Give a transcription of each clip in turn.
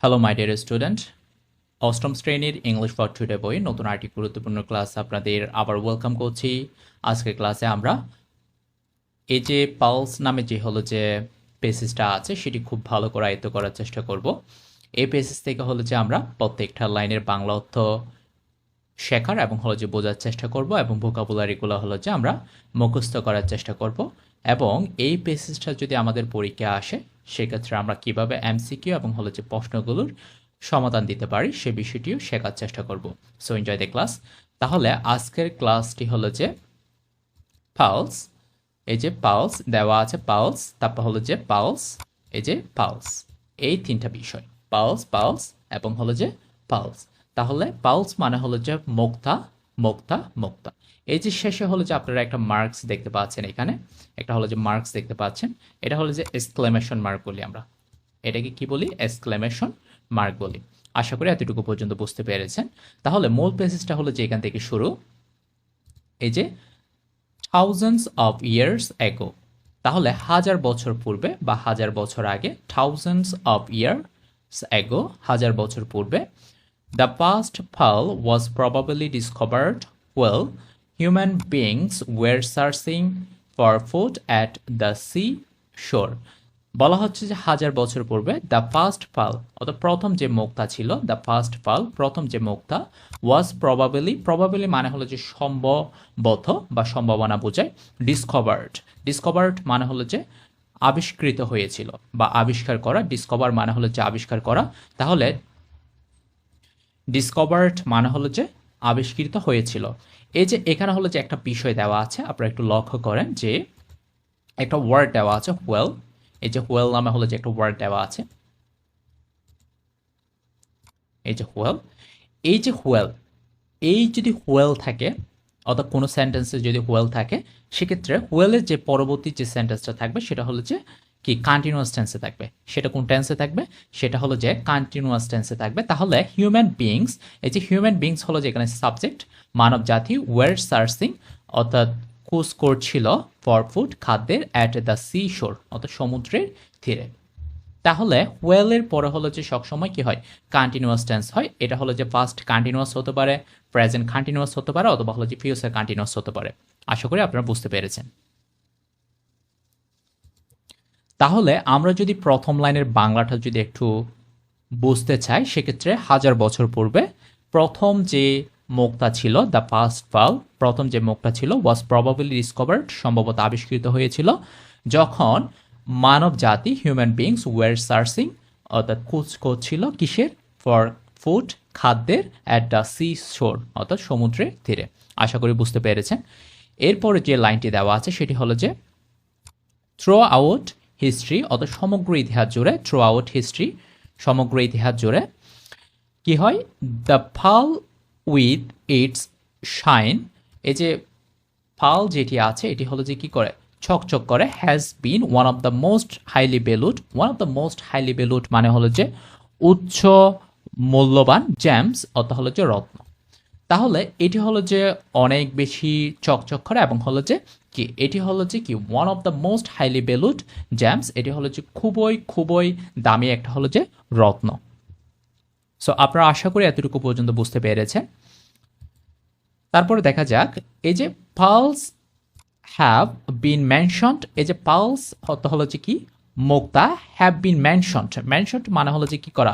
Hello my dear student, অষ্টম শ্রেণীর English for today বই নতুন আরেকটি গুরুত্বপূর্ণ ক্লাস আপনাদের আবার ওয়েলকাম করছি। আজকের ক্লাসে আমরা এই যে পালস নামে যে পেসেজটা আছে সেটি খুব ভালো করে আয়ত্ত করার চেষ্টা করব। এই পেসেজ থেকে যে আমরা প্রত্যেকটা লাইনের বাংলা অর্থ শেখার এবং যে বোঝার চেষ্টা করব এবং ভোকাবুলারিগুলো যে আমরা মুখস্থ করার চেষ্টা করব। এবং এই পেসেজটা যদি আমাদের পরীক্ষা আসে সেক্ষেত্রে আমরা কিভাবে এমসিকিউ এবং যে প্রশ্নগুলোর সমাধান দিতে পারি সে বিষয়টিও শেখার চেষ্টা করব। So enjoy the class. তাহলে আজকের ক্লাসটি যে পালস। এই যে পালস দেওয়া আছে, পালস, তারপর যে পালস, এই যে পালস, এই তিনটা বিষয় পালস, পালস এবং যে পালস। তাহলে পালস মানে যে মুক্তা, মুক্তা, মুক্তা। এই যে শেষে যে আপনারা একটা মার্কস দেখতে পাচ্ছেন, এখানে একটা যে মার্কস দেখতে পাচ্ছেন, এটা যে এক্সক্লেমেশন মার্ক বলি আমরা। এটাকে কি বলি? এক্সক্লেমেশন মার্ক বলি। আশা করি এতটুকু পর্যন্ত বুঝতে পেরেছেন। তাহলে মূল পেসেজটা যে এখান থেকে শুরু, এই যে থাউজেন্ডস অফ ইয়ার্স অ্যাগো। তাহলে হাজার বছর পূর্বে বা হাজার বছর আগে, থাউজেন্ডস অফ ইয়ার্স অ্যাগো, হাজার বছর পূর্বে, the first pearl was probably discovered while human beings were searching for food at the sea shore. বলা হচ্ছে যে হাজার বছর পূর্বে দ্য ফার্স্ট পাল, অর্থাৎ প্রথম যে মুক্তা ছিল, দ্য ফার্স্ট পাল, প্রথম যে মুক্তা, ওয়াজ প্রবাবলি, প্রবাবলি মানে যে সম্ভবত বা সম্ভাবনা বোঝায়, ডিসকভার্ড, ডিসকভার্ড মানে যে আবিষ্কৃত হয়েছিল বা আবিষ্কার করা, ডিসকভার মানে যে আবিষ্কার করা। তাহলে ডিসকভার্ড মানে যে আবিষ্কৃত হয়েছিল। এই যে এখানে যে একটা বিষয় দেওয়া আছে, আপনারা একটু লক্ষ্য করেন যে একটা ওয়ার্ড দেওয়া আছে ওয়েল। এই যে হোয়েল নামে যে একটা ওয়ার্ড দেওয়া আছে, এই যে হোয়েল, এই যে হোয়েল, এই যদি হোয়েল থাকে, অর্থাৎ কোনো সেন্টেন্সে যদি হোয়েল থাকে, সেক্ষেত্রে হোয়েলের যে পরবর্তী যে সেন্টেন্সটা থাকবে সেটা যে কি কন্টিনিউয়াস টেন্সে থাকবে। সেটা কোন টেন্সে থাকবে? সেটা যে কন্টিনিউয়াস টেন্সে থাকবে। তাহলে হিউম্যান বিংস, এই যে হিউম্যান বিংস যে এখানে সাবজেক্ট, মানব জাতি, ওয়ার সার্চিং অর্থাৎ খোঁজ করছিল, ফর ফুড খাদ্যের, অ্যাট দ্য সি শোর অর্থাৎ সমুদ্রের তীরে। তাহলে ওয়েলের পরে যে সবসময় কি হয়? কন্টিনিউয়াস টেন্স হয়। এটা যে ফার্স্ট কন্টিনিউয়াস হতে পারে, প্রেজেন্ট কন্টিনিউয়াস হতে পারে, অথবা যে ফিউচার কন্টিনিউয়াস হতে পারে। আশা করি আপনারা বুঝতে পেরেছেন। তাহলে আমরা যদি প্রথম লাইনের বাংলাটা যদি একটু বুঝতে চাই, সেক্ষেত্রে হাজার বছর পূর্বে প্রথম যে মুক্তা ছিল, দ্য ফার্স্ট পাল, প্রথম যে মুক্তা ছিল, ওয়াজ প্রবাবলি ডিসকভার্ড, সম্ভবত আবিষ্কৃত হয়েছিল, যখন মানব জাতি, হিউম্যান বিংস, ওয়ার সার্চিং অর্থাৎ খোঁজ করছিল কিসের? ফর ফুড খাদ্যের, অ্যাট দ্য সি শোর অর্থাৎ সমুদ্রের তীরে। আশা করি বুঝতে পেরেছেন। এরপরে যে লাইনটি দেওয়া আছে সেটি যে থ্রো আউট হিস্ট্রি অর্থাৎ সমগ্র ইতিহাস জুড়ে, থ্রো আউট হিস্ট্রি সমগ্র ইতিহাস জুড়ে কি হয়? দ্য ফাল উইথ ইটস শাইন, এই যে ফাল যেটি আছে এটি যে কি করে? ছকছক করে। Has been one of the most highly valued, one of the most highly valued মানে যে উচ্চ মূল্যবান, জ্যামস অর্থাৎ যে রত্ন। তাহলে এটি যে অনেক বেশি চকচক করে এবং যে কি, এটি যে কি, one of the most highly valued jams, এটি যে খুবই খুবই দামি একটা যে রত্ন। সো আপনারা আশা করি এতটুকু পর্যন্ত বুঝতে পেরেছেন। তারপরে দেখা যাক, এই যে পালস হ্যাভ বিন মেনশনড, এই যে পালস যে কি, মুক্তা, হ্যাভ বিন মেনশনড, মেনশনড মানে যে কি করা?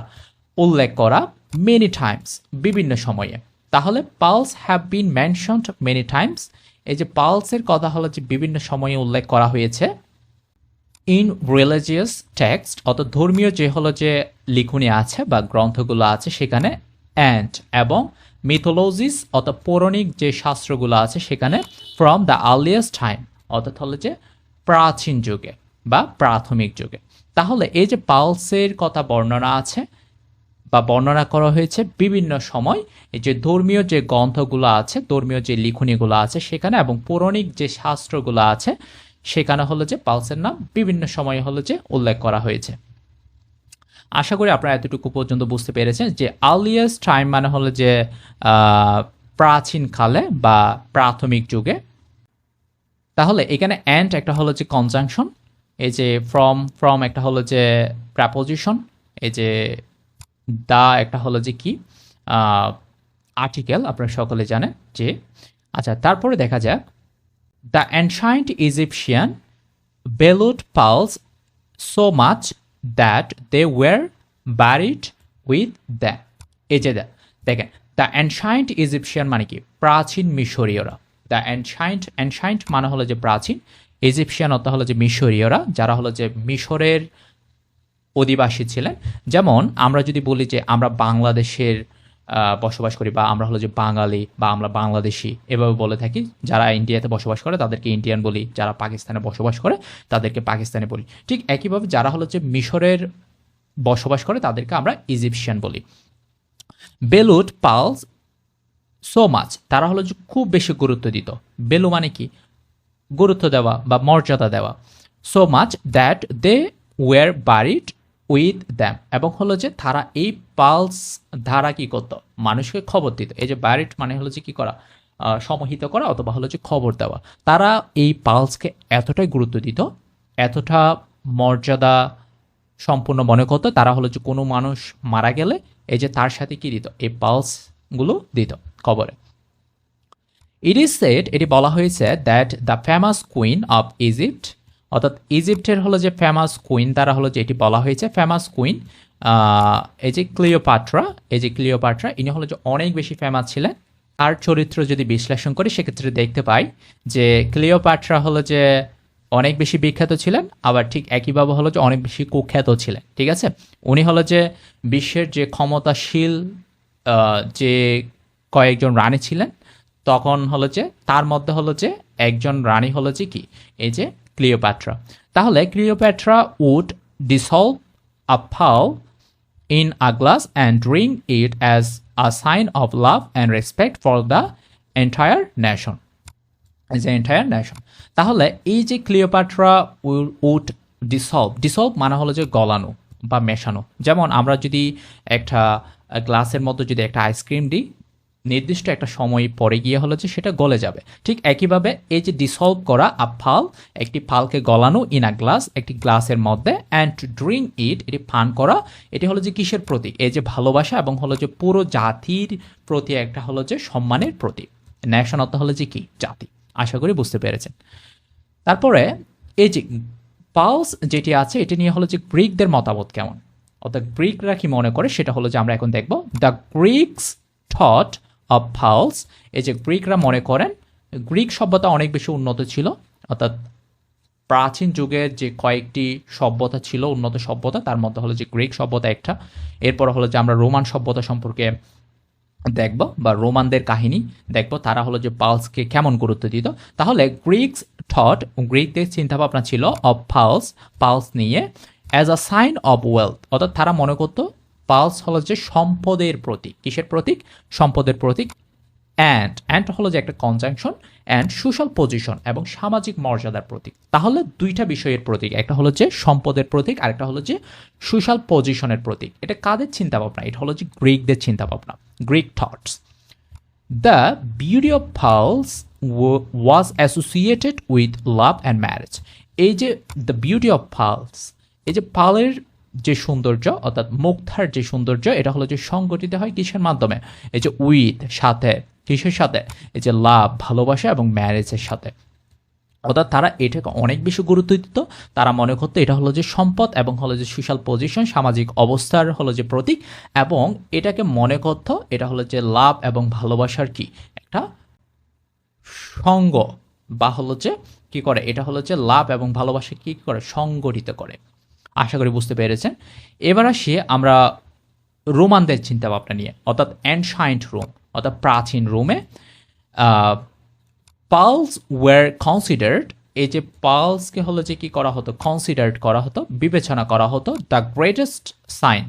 উল্লেখ করা, মেনি টাইমস বিভিন্ন সময়ে। তাহলে pulse have been mentioned many Times, এই যে পালসের কথা যে বিভিন্ন সময়ে উল্লেখ করা হয়েছে। ইন রিলিজিয়াস টেক্সট অর্থাৎ ধর্মীয় যে লিখনি আছে বা গ্রন্থগুলো আছে সেখানে, অ্যান্ড এবং মিথোলজিস অর্থাৎ পৌরাণিক যে শাস্ত্রগুলো আছে সেখানে, ফ্রম দ্য আর্লিয়েস্ট টাইম অর্থাৎ যে প্রাচীন যুগে বা প্রাথমিক যুগে। তাহলে এই যে পালসের কথা বর্ণনা আছে বা বর্ণনা করা হয়েছে বিভিন্ন সময়, এই যে ধর্মীয় যে গ্রন্থগুলো আছে, ধর্মীয় যে লিখনিগুলো আছে সেখানে, এবং পৌরাণিক যে শাস্ত্রগুলো আছে সেখানে যে পালসের নাম বিভিন্ন সময়ে যে উল্লেখ করা হয়েছে। আশা করি আপনারা এতটুকু পর্যন্ত বুঝতে পেরেছেন যে আর্লিয়েস্ট টাইম মানে যে প্রাচীন কালে বা প্রাথমিক যুগে। তাহলে এখানে অ্যান্ড একটা যে কনজাংশন, এই যে ফ্রম একটা যে প্রেপোজিশন, এই যে দা একটা হলো যে কি আর্টিকেল, আপনারা সকলে জানেন যে। আচ্ছা, তারপরে দেখা যাক, the ancient Egyptian valued pearls so much that they were buried with them. এই যে দেখেন, দ্য অ্যানশাইন্ট ইজিপশিয়ান মানে কি, প্রাচীন মিশরীয়রা। দ্য অ্যানশাইন্ট মানে হলো যে প্রাচীন, ইজিপশিয়ান অর্থ হলো যে মিশরীয়রা, যারা হলো যে মিশরের অধিবাসী ছিলেন। যেমন আমরা যদি বলি যে আমরা বাংলাদেশের বসবাস করি, বা আমরা হলো যে বাঙালি, বা আমরা বাংলাদেশি এভাবে বলে থাকি। যারা ইন্ডিয়াতে বসবাস করে তাদেরকে ইন্ডিয়ান বলি, যারা পাকিস্তানে বসবাস করে তাদেরকে পাকিস্তানি বলি। ঠিক একইভাবে যারা হলো যে মিশরের বসবাস করে তাদেরকে আমরা ইজিপশিয়ান বলি। বেলুড পালস সো মাচ, তারা হলো যে খুব বেশি গুরুত্ব দিত। বেলু মানে কি, গুরুত্ব দেওয়া বা মর্যাদা দেওয়া। So much that they were buried with them, এবং হলো যে তারা এই পালস ধারা কি করতো, মানুষকে খবর দিত। এই যে বারিড মানে হলো যে কি করা, সমাহিত করা অথবা হলো যে খবর দেওয়া। তারা এই পালসকে এতটাই গুরুত্ব দিত, এতটা মর্যাদা সম্পূর্ণ মনে করতো, তারা হলো যে কোনো মানুষ মারা গেলে এই যে তার সাথে কি দিত, এই পালসগুলো দিত খবরে। ইট ইজ সেড, এটি বলা হয়েছে, that the famous queen of Egypt, অর্থাৎ ইজিপ্টের হলো যে ফেমাস কুইন, তারা হলো যে এটি বলা হয়েছে ফেমাস কুইন, এই যে ক্লিওপাট্রা, এই যে ক্লিওপাট্রা, ইনি হলো যে অনেক বেশি ফেমাস ছিলেন। তার চরিত্র যদি বিশ্লেষণ করি সেক্ষেত্রে দেখতে পাই যে ক্লিওপাট্রা হলো যে অনেক বেশি বিখ্যাত ছিলেন, আবার ঠিক একইভাবে হলো যে অনেক বেশি কুখ্যাত ছিলেন। ঠিক আছে, উনি হলো যে বিশ্বের যে ক্ষমতাশীল যে কয়েকজন রানী ছিলেন, তখন হলো যে তার মধ্যে হলো যে একজন রানী হলো যে কি, এই যে ক্লিওপ্যাট্রা। তাহলে Cleopatra would dissolve a pearl in a glass and drink it as a sign of love and respect for the entire nation. As an entire nation. তাহলে এই যে ক্লিওপ্যাট্রা উড ডিসলভ মানে হলো যে গলানো বা মেশানো। যেমন আমরা যদি একটা গ্লাসের মধ্যে যদি একটা আইসক্রিম দিই, নির্দিষ্ট একটা সময় পরে গিয়ে হলো যে সেটা গলে যাবে। ঠিক একইভাবে এই যে ডিসলভ করা, আ ফাল, একটি ফালকে গলানো, ইন আ গ্লাস, একটি গ্লাসের মধ্যে, অ্যান্ড ড্রিঙ্ক ইট, এটি পান করা, এটি হলো যে কিসের প্রতীক, এই যে ভালোবাসা এবং হলো যে পুরো জাতির প্রতি একটা হলো যে সম্মানের প্রতীক। ন্যাশন অর্থ হলো যে কি, জাতি। আশা করি বুঝতে পেরেছেন। তারপরে এই যে পালস যেটি আছে, এটি নিয়ে হলো যে গ্রিকদের মতামত কেমন, অর্থাৎ গ্রিকরা কি মনে করে সেটা হলো যে আমরা এখন দেখব। দ্য গ্রিকস থট অফ পালস, এই যে গ্রিকরা মনে করেন, গ্রিক সভ্যতা অনেক বেশি উন্নত ছিল, অর্থাৎ প্রাচীন যুগের যে কয়েকটি সভ্যতা ছিল উন্নত সভ্যতা, তার মধ্যে হলো যে গ্রিক সভ্যতা একটা। এরপর হলো যে আমরা রোমান সভ্যতা সম্পর্কে দেখব, বা রোমানদের কাহিনী দেখব, তারা হলো যে পালসকে কেমন গুরুত্ব দিত। তাহলে গ্রিকস থট, গ্রিকদের চিন্তাভাবনা ছিল অফ পালস নিয়ে, as a sign of wealth, অর্থাৎ তারা মনে করত পালস হলো যে সম্পদের প্রতীক। কিসের প্রতীক, সম্পদের প্রতীক। অ্যান্ড হলো যে একটা কনজাংশন, অ্যান্ড সোশ্যাল পজিশন, এবং সামাজিক মর্যাদার প্রতীক। তাহলে দুইটা বিষয়ের প্রতীক, একটা হলো যে সম্পদের প্রতীক, আর একটা হলো যে সোশ্যাল পজিশনের প্রতীক। এটা কাদের চিন্তা ভাবনা, এটা হলো যে গ্রিকদের চিন্তা ভাবনা, Greek thoughts. The beauty of pulse was associated with love and marriage. এই যে দ্য বিউটি অফ পালস, এই যে পালের যে সৌন্দর্য, অর্থাৎ মুগ্ধার যে সৌন্দর্য, এটা হলো যে সংগঠিত হয় কিসের মাধ্যমে, এই যে উইথ, সাথে, কিসের সাথে, এই যে লাভ, ভালোবাসা, এবং ম্যারেজের সাথে। অর্থাৎ তারা এটাকে অনেক বেশি গুরুত্ব দিত। তারা মনে করতো এটা হলো যে সম্পদ, এবং হলো যে সোশ্যাল পজিশন, সামাজিক অবস্থার হলো যে প্রতীক, এবং এটাকে মনে করতো এটা হলো যে লাভ এবং ভালোবাসার কি একটা সঙ্গ, বা হলো যে কি করে, এটা হলো যে লাভ এবং ভালোবাসা কি করে, সংগঠিত করে। আশা করি বুঝতে পেরেছেন। এবার আসি আমরা রোমানদের চিন্তা ভাবনা নিয়ে, অর্থাৎ অ্যানশাইন্ট রোম, অর্থাৎ প্রাচীন রোমে পালস ওয়ার কনসিডার্ড, এই যে পালসকে হলো যে কি করা হতো, কনসিডার্ড করা হতো, বিবেচনা করা হতো, দ্য গ্রেটেস্ট সাইন,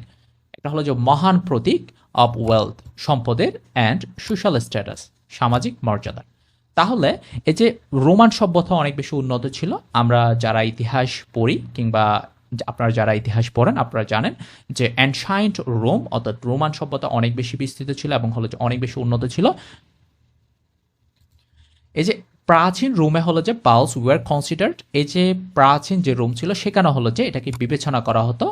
এটা হলো যে মহান প্রতীক, অফ ওয়েলথ, সম্পদের, অ্যান্ড সোশ্যাল স্ট্যাটাস, সামাজিক মর্যাদা। তাহলে এই যে রোমান সভ্যতা অনেক বেশি উন্নত ছিল। আমরা যারা ইতিহাস পড়ি, কিংবা আপনারা যারা ইতিহাস পড়েন, আপনারা জানেন যে অ্যানশাইন্ট রোম, অর্থাৎ রোমান সভ্যতা অনেক বেশি বিস্তৃত ছিল এবং হলো যে অনেক বেশি উন্নত ছিল। এই যে প্রাচীন রোমে হলো যে পালস ওয়ার কনসিডার্ড, এই যে প্রাচীন যে রোম ছিল সেখানে হলো যে এটাকে বিবেচনা করা হতো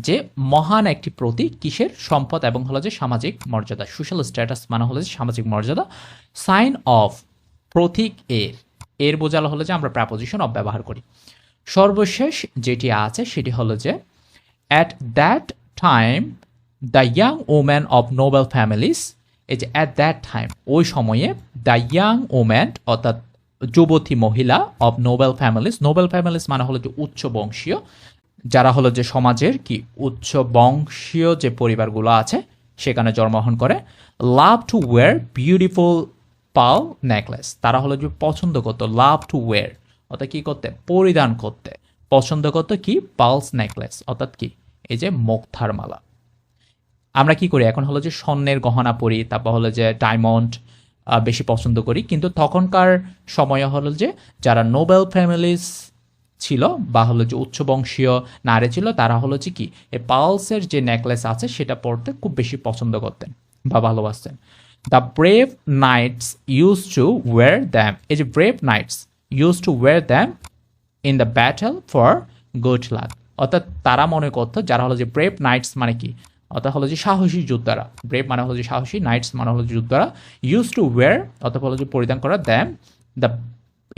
যে মহান একটি প্রতীক, কিসের, সম্পদ এবং হলো যে সামাজিক মর্যাদা, সোশ্যাল স্ট্যাটাস মানে হলো যে সামাজিক মর্যাদা, সাইন অফ, প্রতীক এর বোঝালো হলো যে আমরা প্রাপোজিশন অফ ব্যবহার করি। সর্বশেষ যেটি আছে সেটি হলো যে at that time the young woman of Nobel families, এই যে অ্যাট দ্যাট টাইম ওই সময়ে দ্য ইয়াং ওম্যান অর্থাৎ যুবতী মহিলা of Nobel families, Nobel families মানে হলো যে উচ্চ বংশীয়, যারা হলো যে সমাজের কি উচ্চ বংশীয় যে পরিবারগুলো আছে সেখানে জন্মগ্রহণ করে, love to wear beautiful pearl necklace, তারা হলো যে পছন্দ করতো, লাভ টু ওয়্যার অর্থাৎ কি করতে, পরিধান করতে পছন্দ করতো কি, পালস নেকলেস অর্থাৎ কি, এই যে মুক্তার মালা। আমরা কি করি এখন হলো যে স্বর্ণের গহনা পরি, তারপর হলো যে ডায়মন্ড বেশি পছন্দ করি, কিন্তু তখনকার সময়ে হলো যে যারা নোবেল ফ্যামিলিস ছিল বা হলো যে উচ্চ বংশীয় নারী ছিল তারা হলো যে কি এই পালসের যে নেকলেস আছে সেটা পরতে খুব বেশি পছন্দ করতেন বা ভালোবাসতেন। The brave knights used to wear them, এই যে brave knights used to wear them in the battle for good luck, অর্থাৎ তারা মনে করতো যারা হলো যে ব্রেভ নাইটস মানে কি, অর্থাৎ হলো যে সাহসী যোদ্ধারা, ব্রেভ মানে হলো যে সাহসী, নাইটস মানে হলো যে যোদ্ধারা, ইউজ টু ওয়্যার অর্থাৎ হলো যে পরিধান করা, them the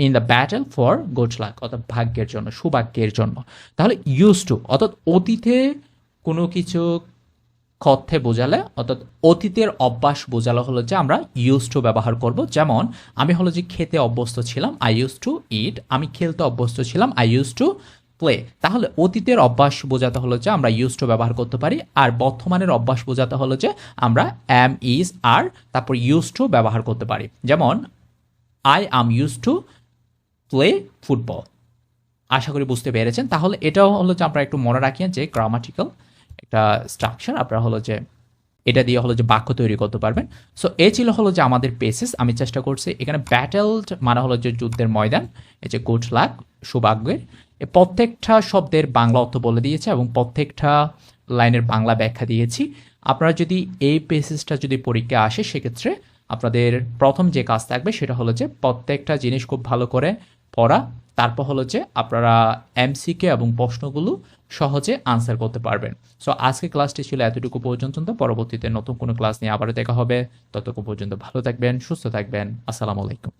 in the battle for good luck অর্থাৎ ভাগ্যের জন্য, সৌভাগ্যের জন্য। তাহলে ইউজ টু অর্থাৎ অতীতে কোনো কিছু কথ্যে বোঝালে অর্থাৎ অতীতের অভ্যাস বোঝালো হলো যে আমরা ইউজ টু ব্যবহার করব। যেমন আমি হলো যে খেতে অভ্যস্ত ছিলাম, আই ইউজ টু ইট, আমি খেলতে অভ্যস্ত ছিলাম, আই ইউজ টু প্লে। তাহলে অতীতের অভ্যাস বোঝাতে হলো যে আমরা ইউজ টু ব্যবহার করতে পারি, আর বর্তমানের অভ্যাস বোঝাতে হলো যে আমরা অ্যাম, ইজ, আর তারপর ইউজ টু ব্যবহার করতে পারি। যেমন I am use to play football. আশা করি বুঝতে পেরেছেন। তাহলে এটাও হলো যে আপনারা একটু মনে রাখিয়েন যে গ্রামাটিক্যাল একটা স্ট্রাকচার আপনারা হলো যে এটা দিয়ে হলো যে বাক্য তৈরি করতে পারবেন। সো এ ছিল হলো যে আমাদের পেসেস। আমি চেষ্টা করছি এখানে ব্যাটেল মানে হলো যে যুদ্ধের ময়দান, এই যে গুড লাক সৌভাগ্যের, এই প্রত্যেকটা শব্দের বাংলা অর্থ বলে দিয়েছে এবং প্রত্যেকটা লাইনের বাংলা ব্যাখ্যা দিয়েছি। আপনারা যদি এই পেসেসটা যদি পরীক্ষা আসে সেক্ষেত্রে আপনাদের প্রথম যে কাজ থাকবে সেটা হলো যে প্রত্যেকটা জিনিস খুব ভালো করে পড়া, তারপর হলো যে আপনারা এমসিকিউ এবং প্রশ্নগুলো সহজে আনসার করতে পারবেন। সো আজকে ক্লাসটি ছিল এতটুকু পর্যন্ত, পরবর্তীতে নতুন কোনো ক্লাস নিয়ে আবারও দেখা হবে। ততক্ষণ পর্যন্ত ভালো থাকবেন, সুস্থ থাকবেন। আসসালামু আলাইকুম।